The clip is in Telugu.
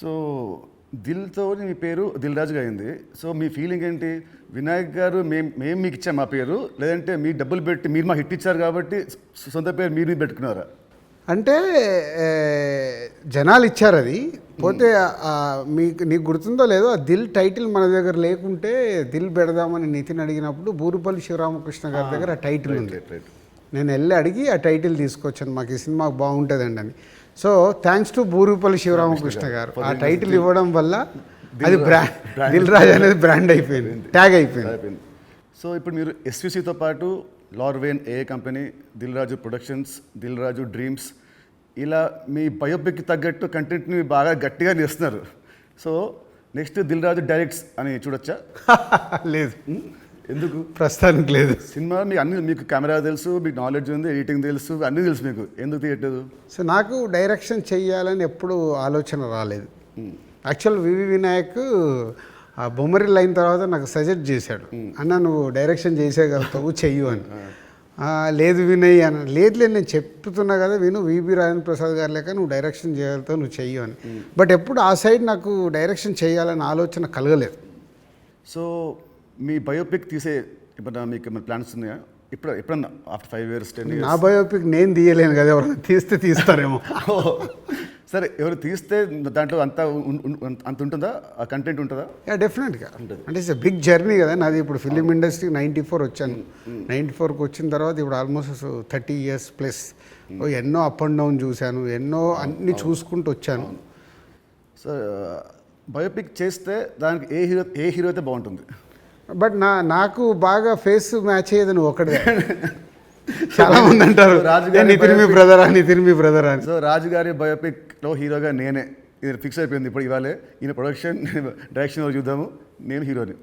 సో దిల్తో మీ పేరు దిల్ రాజుగా అయింది. సో మీ ఫీలింగ్ ఏంటి? వినాయక్ గారు మేము మీకు ఇచ్చాం మా పేరు, లేదంటే మీ డబ్బులు పెట్టి మీరు మాకు హిట్ ఇచ్చారు కాబట్టి సొంత పేరు మీరు పెట్టుకున్నారా? అంటే జనాలు ఇచ్చారు అది. పోతే నీకు గుర్తుందో లేదో, ఆ దిల్ టైటిల్ మన దగ్గర లేకుంటే దిల్ పెడదామని నితిన్ అడిగినప్పుడు బూరుపల్లి శివరామకృష్ణ గారి దగ్గర ఆ టైటిల్ ఉంది. నేను వెళ్ళి అడిగి ఆ టైటిల్ తీసుకొచ్చాను, మాకు ఈ సినిమాకు బాగుంటుందండి అని. So thanks to Burupalli Sivaramakrishna గారు, ఆ టైటిల్ ఇవ్వడం వల్ల అది దిల్ రాజు అనేది బ్రాండ్ అయిపోయింది, ట్యాగ్ అయిపోయింది. సో ఇప్పుడు మీరు ఎస్విసితో పాటు లార్వేన్ ఏ company, Dil Raju productions, Dil Raju dreams, ఇలా మీ బయోపిక్కి తగ్గట్టు కంటెంట్ని బాగా గట్టిగా నేస్తున్నారు. So next Dil Raju directs అని చూడొచ్చా? లేదు. ఎందుకు? ప్రస్తుతానికి లేదు. సినిమా మీకు కెమెరా తెలుసు, మీకు నాలెడ్జ్ ఉంది, ఎడిటింగ్ తెలుసు, అన్నీ తెలుసు, మీకు ఎందుకు తీయట్లేదు? సో నాకు డైరెక్షన్ చెయ్యాలని ఎప్పుడు ఆలోచన రాలేదు. యాక్చువల్ వివి వినాయక్ ఆ బొమ్మరిల్ అయిన తర్వాత నాకు సజెస్ట్ చేశాడు, అన్న నువ్వు డైరెక్షన్ చేసేయగలుగుతావు, చెయ్యు అని. లేదు వినయ్ అని. లేదు నేను చెప్తున్నా కదా విను, విబి రాజేంద్ర ప్రసాద్ గారు లేక నువ్వు డైరెక్షన్ చేయగలుగుతావు, నువ్వు చెయ్యు అని. బట్ ఎప్పుడు ఆ సైడ్ నాకు డైరెక్షన్ చేయాలని ఆలోచన కలగలేదు. సో మీ బయోపిక్ తీసే ఇప్పుడు మీకు ఏమైనా ప్లాన్స్ ఉన్నాయా? ఎప్పుడన్నా ఆఫ్టర్ 5 years 10 years? నా బయోపిక్ నేను తీయలేను కదా, ఎవరైనా తీస్తారేమో. సరే, ఎవరు తీస్తే దాంట్లో అంత ఉంటుందా, ఆ కంటెంట్ ఉంటుందా? డెఫినెట్గా. అంటే ఇట్స్ బిగ్ జర్నీ కదా నాది. ఇప్పుడు ఫిలిం ఇండస్ట్రీకి 94 వచ్చాను. 94కి వచ్చిన తర్వాత ఇప్పుడు ఆల్మోస్ట్ 30 years ప్లస్. ఎన్నో అప్ అండ్ డౌన్ చూశాను, ఎన్నో అన్నీ చూసుకుంటూ వచ్చాను. సో బయోపిక్ చేస్తే దానికి ఏ హీరో అయితే బాగుంటుంది? బట్ నాకు బాగా ఫేస్ మ్యాచ్ అయ్యేది నువ్వు ఒకటే. చాలా మంది అంటారు నితిన్ మీ బ్రదర్ అని. సో రాజుగారి బయోపిక్లో హీరోగా నేనే, ఇది ఫిక్స్ అయిపోయింది. ఇప్పుడు ఇవాళే ఈయన ప్రొడక్షన్ డైరెక్షన్ చూద్దాము, నేను హీరోని.